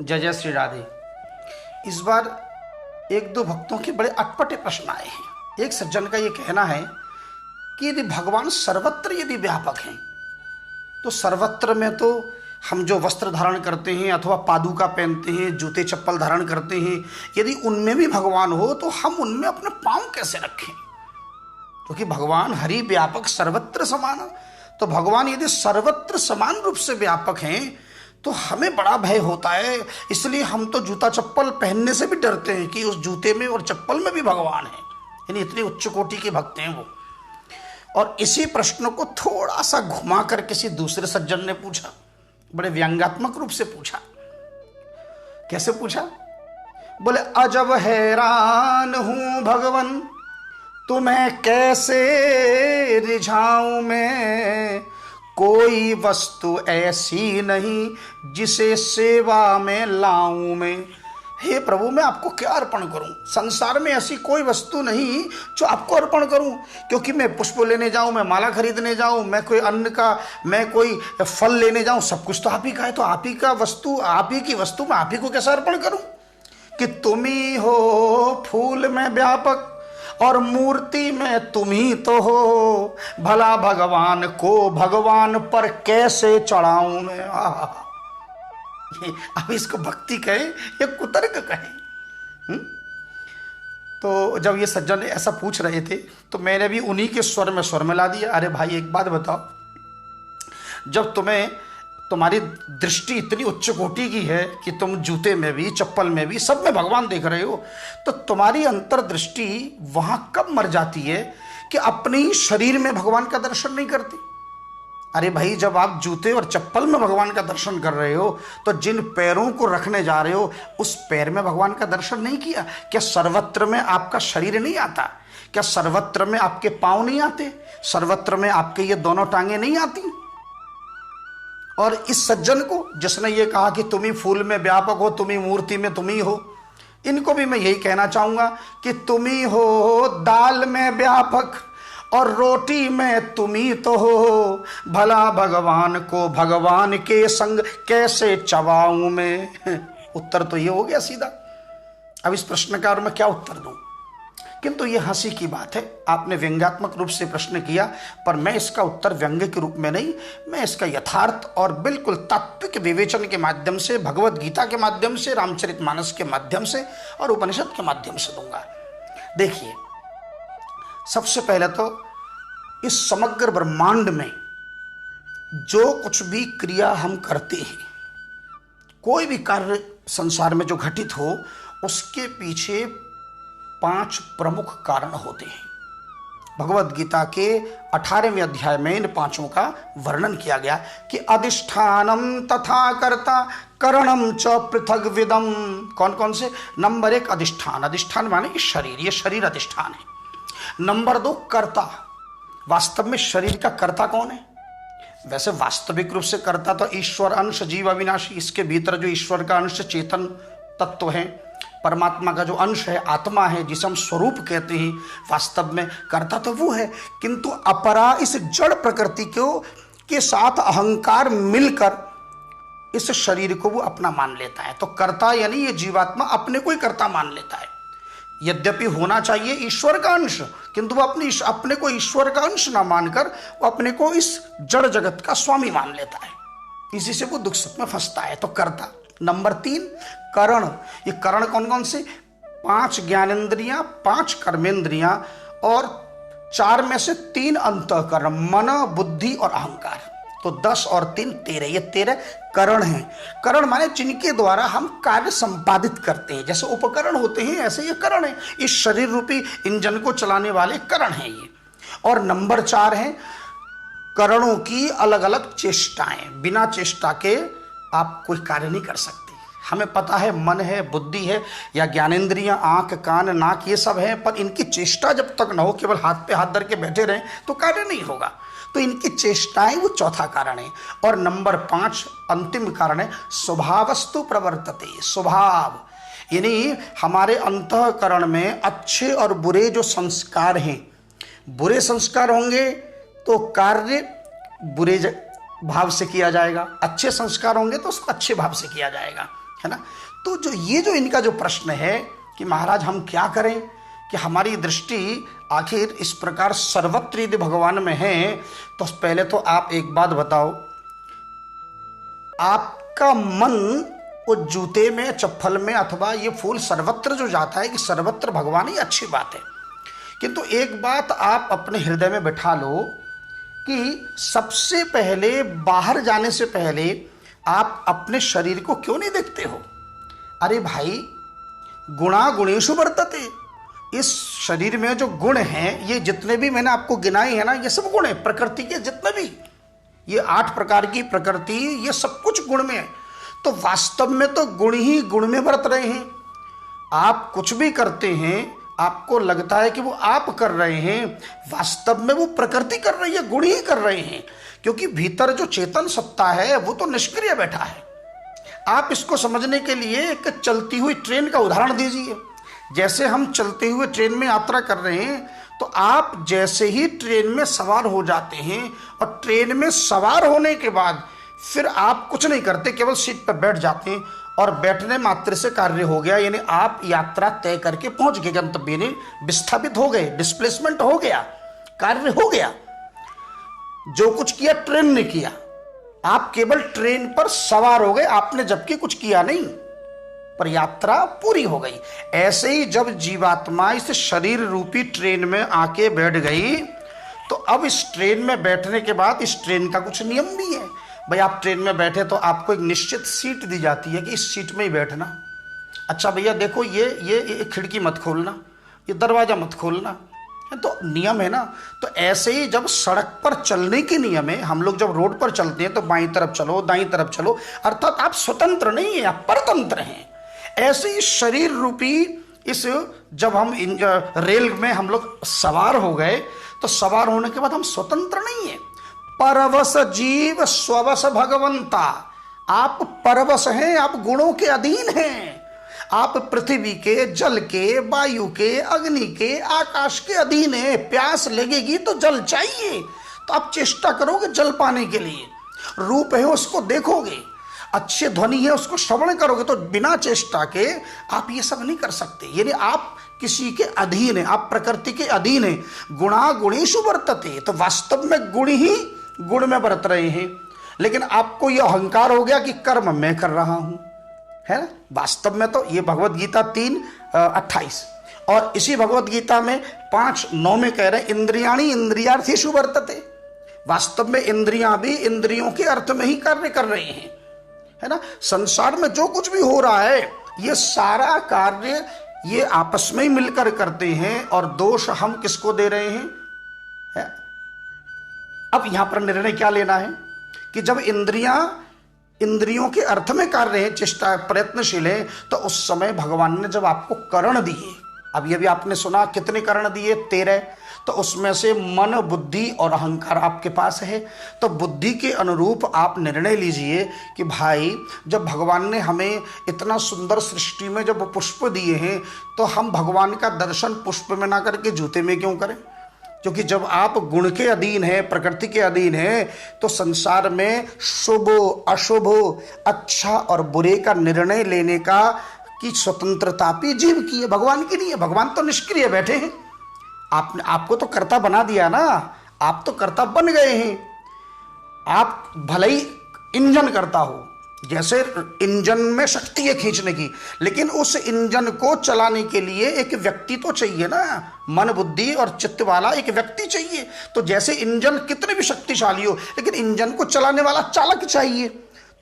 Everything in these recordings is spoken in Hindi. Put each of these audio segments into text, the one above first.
जय जय श्री राधे। इस बार एक दो भक्तों के बड़े अटपटे प्रश्न आए हैं। एक सज्जन का ये कहना है कि यदि भगवान सर्वत्र यदि व्यापक हैं तो सर्वत्र में तो हम जो वस्त्र धारण करते हैं अथवा पादुका पहनते हैं, जूते चप्पल धारण करते हैं, यदि उनमें भी भगवान हो तो हम उनमें अपने पांव कैसे रखें? क्योंकि भगवान हरि व्यापक सर्वत्र समान। तो भगवान यदि सर्वत्र समान रूप से व्यापक हैं तो हमें बड़ा भय होता है। इसलिए हम तो जूता चप्पल पहनने से भी डरते हैं कि उस जूते में और चप्पल में भी भगवान है। यानी इतनी उच्च कोटि के भक्त हैं वो। और इसी प्रश्न को थोड़ा सा घुमा कर किसी दूसरे सज्जन ने पूछा, बड़े व्यंग्यात्मक रूप से पूछा। कैसे पूछा? बोले, अजब हैरान हूं भगवन, तुम्हें कैसे रिझाऊं मैं, कोई वस्तु ऐसी नहीं जिसे सेवा में लाऊं मैं। हे प्रभु, मैं आपको क्या अर्पण करूं? संसार में ऐसी कोई वस्तु नहीं जो आपको अर्पण करूं। क्योंकि मैं पुष्प लेने जाऊं, मैं माला खरीदने जाऊं, मैं कोई अन्न का, मैं कोई फल लेने जाऊं, सब कुछ तो आप ही का है। तो आप ही का वस्तु, आप ही की वस्तु मैं आप ही को कैसे अर्पण करूं? कि तुम ही हो फूल में व्यापक और मूर्ति में तुम ही तो हो, भला भगवान को भगवान पर कैसे चढ़ाऊं मैं। अब इसको भक्ति कहे या कुतर्क कहे? तो जब ये सज्जन ऐसा पूछ रहे थे तो मैंने भी उन्हीं के स्वर में ला दिया। अरे भाई, एक बात बताओ, जब तुम्हारी दृष्टि इतनी उच्च कोटि की है कि तुम जूते में भी, चप्पल में भी, सब में भगवान देख रहे हो, तो तुम्हारी अंतर्दृष्टि वहां कब मर जाती है कि अपने ही शरीर में भगवान का दर्शन नहीं करती? अरे भाई, जब आप जूते और चप्पल में भगवान का दर्शन कर रहे हो तो जिन पैरों को रखने जा रहे हो उस पैर में भगवान का दर्शन नहीं किया? क्या सर्वत्र में आपका शरीर नहीं आता? क्या सर्वत्र में आपके पांव नहीं आते? सर्वत्र में आपके ये दोनों टांगे नहीं आती? और इस सज्जन को जिसने ये कहा कि तुम ही फूल में व्यापक हो, तुम ही मूर्ति में तुम ही हो, इनको भी मैं यही कहना चाहूंगा कि तुम ही हो दाल में व्यापक और रोटी में तुम ही तो हो, भला भगवान को भगवान के संग कैसे चबाऊं मैं। उत्तर तो ये हो गया सीधा। अब इस प्रश्न का और मैं क्या उत्तर दूं? किंतु ये हंसी की बात है, आपने व्यंग्यात्मक रूप से प्रश्न किया, पर मैं इसका उत्तर व्यंग्य के रूप में नहीं, मैं इसका यथार्थ और बिल्कुल तात्विक विवेचन के माध्यम से, भगवत गीता के माध्यम से, रामचरितमानस के माध्यम से और उपनिषद के माध्यम से दूंगा। देखिए, सबसे पहले तो इस समग्र ब्रह्मांड में जो कुछ भी क्रिया हम करते हैं, कोई भी कार्य संसार में जो घटित हो, उसके पीछे 5 प्रमुख कारण होते हैं। भगवत गीता के 18वें अध्याय में इन 5 का वर्णन किया गया कि अधिष्ठानम तथा कर्ता करणम च पृथग विदम। कौन कौन से? नंबर 1 अधिष्ठान। अधिष्ठान माने शरीर, ये शरीर अधिष्ठान है। नंबर 2 कर्ता। वास्तव में शरीर का कर्ता कौन है? वैसे वास्तविक रूप से कर्ता तो ईश्वर अंश जीव अविनाशी, इसके भीतर जो ईश्वर का अंश चेतन तत्व है, परमात्मा का जो अंश है, आत्मा है, जिसे हम स्वरूप कहते हैं, वास्तव में कर्ता तो वो है। किंतु अपरा इस जड़ प्रकृति को के साथ अहंकार मिलकर इस शरीर को वो अपना मान लेता है। तो कर्ता यानी ये जीवात्मा अपने को ही कर्ता मान लेता है। यद्यपि होना चाहिए ईश्वर का अंश, किंतु वो अपने को ईश्वर का अंश ना मानकर वो अपने को इस जड़ जगत का स्वामी मान लेता है। इसी से वो दुख सुख में फंसता है। तो कर्ता। नंबर 3 करण। ये करण कौन कौन से? 5 ज्ञानेंद्रियां, 5 कर्मेंद्रियां और 4 में से 3 अंतःकरण, मन, बुद्धि और अहंकार। तो 10 और 3 13, ये 13 करण हैं। करण माने जिनके द्वारा हम कार्य संपादित करते हैं। जैसे उपकरण होते हैं ऐसे ये करण है। इस शरीर रूपी इंजन को चलाने वाले करण हैं ये। और नंबर 4 है करणों की अलग अलग चेष्टाएं। बिना चेष्टा के आप कोई कार्य नहीं कर सकते। हमें पता है मन है, बुद्धि है या ज्ञानेंद्रियां, आंख, कान, नाक, ये सब है, पर इनकी चेष्टा जब तक न हो, केवल हाथ पे हाथ धर के बैठे रहें तो कार्य नहीं होगा। तो इनकी चेष्टाएं वो चौथा कारण है। और नंबर 5 अंतिम कारण है स्वभावस्तु प्रवर्तते। स्वभाव यानी हमारे अंतःकरण में अच्छे और बुरे जो संस्कार हैं, बुरे संस्कार होंगे तो कार्य बुरे भाव से किया जाएगा, अच्छे संस्कार होंगे तो उसको अच्छे भाव से किया जाएगा। है ना। तो जो इनका जो प्रश्न है कि महाराज हम क्या करें कि हमारी दृष्टि आखिर इस प्रकार सर्वत्र यदि भगवान में है, तो पहले तो आप एक बात बताओ, आपका मन वो जूते में, चप्पल में अथवा ये फूल सर्वत्र जो जाता है कि सर्वत्र भगवान ही, अच्छी बात है, किंतु एक बात आप अपने हृदय में बैठा लो कि सबसे पहले बाहर जाने से पहले आप अपने शरीर को क्यों नहीं देखते हो। अरे भाई, गुणा गुणेषु वर्तते, इस शरीर में जो गुण हैं, ये जितने भी मैंने आपको गिनाए हैं ना, ये सब गुण है प्रकृति के, जितने भी ये 8 प्रकार की प्रकृति, ये सब कुछ गुण में है। तो वास्तव में तो गुण ही गुण में बरत रहे हैं। आप कुछ भी करते हैं, आपको लगता है कि वो आप कर रहे हैं, वास्तव में वो प्रकृति कर रही है, गुण ही कर रहे हैं, क्योंकि भीतर जो चेतन सत्ता है वो तो निष्क्रिय बैठा है। आप इसको समझने के लिए एक चलती हुई ट्रेन का उदाहरण दीजिए। जैसे हम चलते हुए ट्रेन में यात्रा कर रहे हैं, तो आप जैसे ही ट्रेन में सवार हो जाते हैं और ट्रेन में सवार होने के बाद फिर आप कुछ नहीं करते, केवल सीट पर बैठ जाते हैं और बैठने मात्र से कार्य हो गया, यानी आप यात्रा तय करके पहुंच गए गंतव्य, यानी विस्थापित हो गए, डिस्प्लेसमेंट हो गया, कार्य हो गया। जो कुछ किया ट्रेन ने किया, आप केवल ट्रेन पर सवार हो गए, आपने जबकि कुछ किया नहीं, पर यात्रा पूरी हो गई। ऐसे ही जब जीवात्मा इस शरीर रूपी ट्रेन में आके बैठ गई, तो अब इस ट्रेन में बैठने के बाद इस ट्रेन का कुछ नियम भी है। भाई, आप ट्रेन में बैठे तो आपको एक निश्चित सीट दी जाती है कि इस सीट में ही बैठना। अच्छा भैया देखो, ये खिड़की मत खोलना, ये दरवाजा मत खोलना, तो नियम है ना। तो ऐसे ही जब सड़क पर चलने के नियम है, हम लोग जब रोड पर चलते हैं तो बाईं तरफ चलो, दाईं तरफ चलो, अर्थात आप स्वतंत्र नहीं है, आप परतंत्र हैं। ऐसे ही शरीर रूपी इस, जब हम रेल में हम लोग सवार हो गए, तो सवार होने के बाद हम स्वतंत्र नहीं है। परवश जीव स्ववश भगवंता, आप परवश हैं, आप गुणों के अधीन हैं, आप पृथ्वी के, जल के, वायु के, अग्नि के, आकाश के अधीन है। प्यास लगेगी तो जल चाहिए, तो आप चेष्टा करोगे जल पाने के लिए। रूप है उसको देखोगे, अच्छी ध्वनि है उसको श्रवण करोगे, तो बिना चेष्टा के आप ये सब नहीं कर सकते। यानी आप किसी के अधीन है, आप प्रकृति के अधीन है। गुणा गुणेषु वर्तते, तो वास्तव में गुण ही गुण में बरत रहे हैं, लेकिन आपको यह अहंकार हो गया कि कर्म मैं कर रहा हूं, है ना। वास्तव में तो ये भगवत गीता 3:28 और इसी भगवत गीता में 5:9 में कह रहे हैं, इंद्रियाणि इंद्रियार्थेषु वर्तते। वास्तव में इंद्रियां भी इंद्रियों के अर्थ में ही कार्य कर रहे हैं, है ना। संसार में जो कुछ भी हो रहा है, ये सारा कार्य ये आपस में ही मिलकर करते हैं, और दोष हम किसको दे रहे हैं, है? अब यहां पर निर्णय क्या लेना है कि जब इंद्रियों के अर्थ में कार्य है, चेष्टा प्रयत्नशील है, तो उस समय भगवान ने जब आपको करण दिए, अब ये भी आपने सुना कितने करण दिए, 13, तो उसमें से मन, बुद्धि और अहंकार आपके पास है। तो बुद्धि के अनुरूप आप निर्णय लीजिए कि भाई, जब भगवान ने हमें इतना सुंदर सृष्टि में जब पुष्प दिए हैं, तो हम भगवान का दर्शन पुष्प में ना करके जूते में क्यों करें। क्योंकि जब आप गुण के अधीन है, प्रकृति के अधीन है, तो संसार में शुभ अशुभ, अच्छा और बुरे का निर्णय लेने का की स्वतंत्रता भी जीव की है, भगवान की नहीं है। भगवान तो निष्क्रिय बैठे हैं, आपको तो कर्ता बना दिया ना, आप तो कर्ता बन गए हैं। आप भले ही इंजन करता हो, जैसे इंजन में शक्ति है खींचने की, लेकिन उस इंजन को चलाने के लिए एक व्यक्ति तो चाहिए ना, मन बुद्धि और चित्त वाला एक व्यक्ति चाहिए। तो जैसे इंजन कितने भी शक्तिशाली हो, लेकिन इंजन को चलाने वाला चालक चाहिए।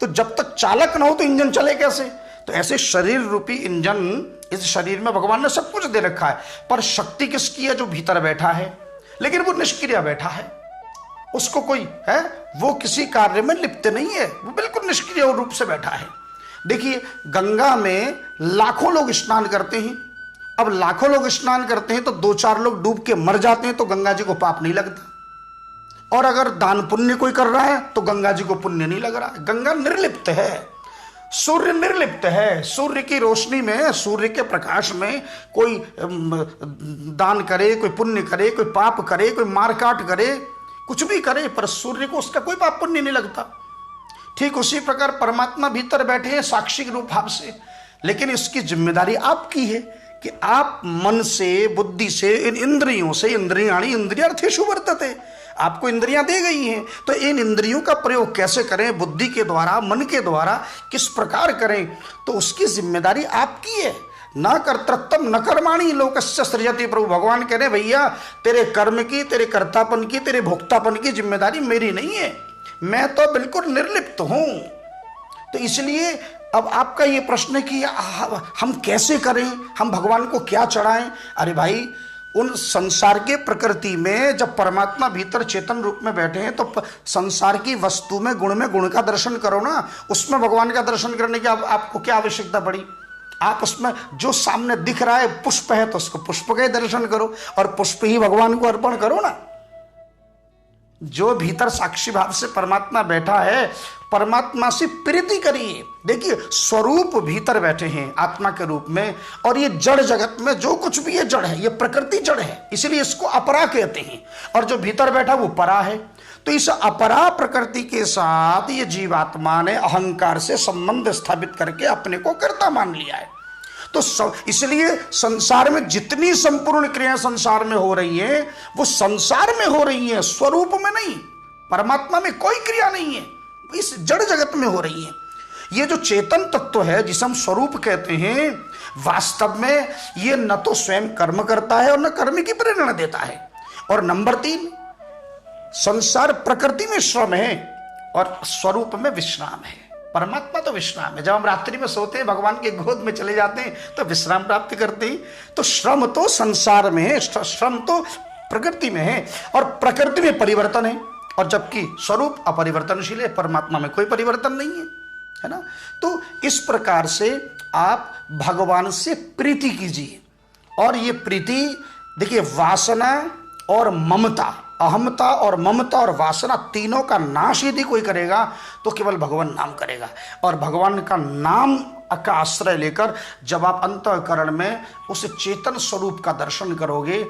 तो जब तक चालक ना हो तो इंजन चले कैसे। तो ऐसे शरीर रूपी इंजन, इस शरीर में भगवान ने सब कुछ दे रखा है, पर शक्ति किसकी है, जो भीतर बैठा है, लेकिन वो निष्क्रिय बैठा है। उसको कोई है, वो किसी कार्य में लिप्त नहीं है, वो बिल्कुल निष्क्रिय रूप से बैठा है। देखिए, गंगा में लाखों लोग स्नान करते हैं। अब लाखों लोग स्नान करते हैं तो 2-4 लोग डूब के मर जाते हैं, तो गंगा जी को पाप नहीं लगता। और अगर दान पुण्य कोई कर रहा है तो गंगा जी को पुण्य नहीं लग रहा है। गंगा निर्लिप्त है, सूर्य निर्लिप्त है। सूर्य की रोशनी में, सूर्य के प्रकाश में कोई दान करे, कोई पुण्य करे, कोई पाप करे, कोई मारकाट करे, कुछ भी करे, पर सूर्य को उसका कोई पाप पुण्य नहीं लगता। ठीक उसी प्रकार परमात्मा भीतर बैठे हैं साक्षी रूप भाव से, लेकिन इसकी जिम्मेदारी आपकी है कि आप मन से, बुद्धि से, इन इंद्रियों से, इंद्रियाणि इंद्रियार्थेषु वर्तते, आपको इंद्रियां दी गई हैं, तो इन इंद्रियों का प्रयोग कैसे करें, बुद्धि के द्वारा, मन के द्वारा किस प्रकार करें, तो उसकी जिम्मेदारी आपकी है। न कर्तृत्वम न कर्माणि लोकस्य सृजति। प्रभु भगवान कह रहे भैया तेरे कर्म की, तेरे कर्तापन की, तेरे भोक्तापन की जिम्मेदारी मेरी नहीं है, मैं तो बिल्कुल निर्लिप्त हूं। तो इसलिए अब आपका ये प्रश्न है कि हम कैसे करें, हम भगवान को क्या चढ़ाएं। अरे भाई, उन संसार के प्रकृति में जब परमात्मा भीतर चेतन रूप में बैठे हैं तो संसार की वस्तु में गुण का दर्शन करो ना, उसमें भगवान का दर्शन करने की आपको क्या आवश्यकता पड़ी। आप उसमें जो सामने दिख रहा है पुष्प है तो उसको पुष्प का ही दर्शन करो और पुष्प ही भगवान को अर्पण करो ना। जो भीतर साक्षी भाव से परमात्मा बैठा है, परमात्मा से प्रीति करिए। देखिए स्वरूप भीतर बैठे हैं आत्मा के रूप में, और ये जड़ जगत में जो कुछ भी है जड़ है, ये प्रकृति जड़ है, इसलिए इसको अपरा कहते हैं, और जो भीतर बैठा वो परा है। तो इस अपरा प्रकृति के साथ ये जीवात्मा ने अहंकार से संबंध स्थापित करके अपने को कर्ता मान लिया है। तो इसलिए संसार में जितनी संपूर्ण क्रियाएं संसार में हो रही है वो संसार में हो रही है, स्वरूप में नहीं। परमात्मा में कोई क्रिया नहीं है, इस जड़ जगत में हो रही है। ये जो चेतन तत्व है जिसे हम स्वरूप कहते हैं, वास्तव में ये न तो स्वयं कर्म करता है और न कर्म की प्रेरणा देता है। और नंबर 3, संसार प्रकृति में श्रम है और स्वरूप में विश्राम है। परमात्मा तो विश्राम है। जब हम रात्रि में सोते हैं, भगवान के गोद में चले जाते हैं तो विश्राम प्राप्त करते हैं। तो श्रम तो संसार में है, श्रम तो प्रकृति में है, और प्रकृति में परिवर्तन है, और जबकि स्वरूप अपरिवर्तनशील है, परमात्मा में कोई परिवर्तन नहीं है ना। तो इस प्रकार से आप भगवान से प्रीति कीजिए। और ये प्रीति देखिए, वासना और ममता, अहमता और ममता और वासना तीनों का नाश यदि कोई करेगा तो केवल भगवान नाम करेगा। और भगवान का नाम का आश्रय लेकर जब आप अंतःकरण में उस चेतन स्वरूप का दर्शन करोगे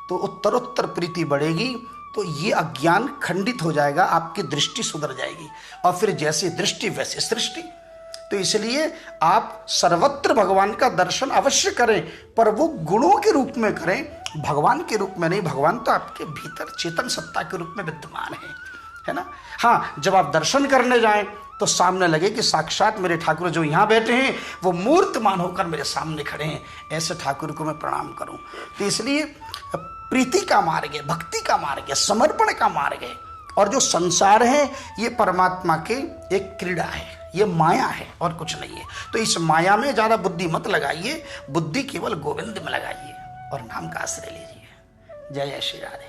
तो उत्तरोत्तर प्रीति बढ़ेगी। तो ये अज्ञान खंडित हो जाएगा, आपकी दृष्टि सुधर जाएगी, और फिर जैसी दृष्टि वैसी सृष्टि। तो इसलिए आप सर्वत्र भगवान का दर्शन अवश्य करें, पर वो गुणों के रूप में करें, भगवान के रूप में नहीं। भगवान तो आपके भीतर चेतन सत्ता के रूप में विद्यमान है ना। हाँ, जब आप दर्शन करने जाएं तो सामने लगे कि साक्षात मेरे ठाकुर जो यहाँ बैठे हैं वो मूर्तमान होकर मेरे सामने खड़े हैं, ऐसे ठाकुर को मैं प्रणाम करूं। तो इसलिए प्रीति का मार्ग है, भक्ति का मार्ग है, समर्पण का मार्ग है। और जो संसार है ये परमात्मा के एक क्रीड़ा है, ये माया है और कुछ नहीं है। तो इस माया में ज्यादा बुद्धि मत लगाइए, बुद्धि केवल गोविंद में लगाइए और नाम का आश्रय लीजिए। जय श्री राधे।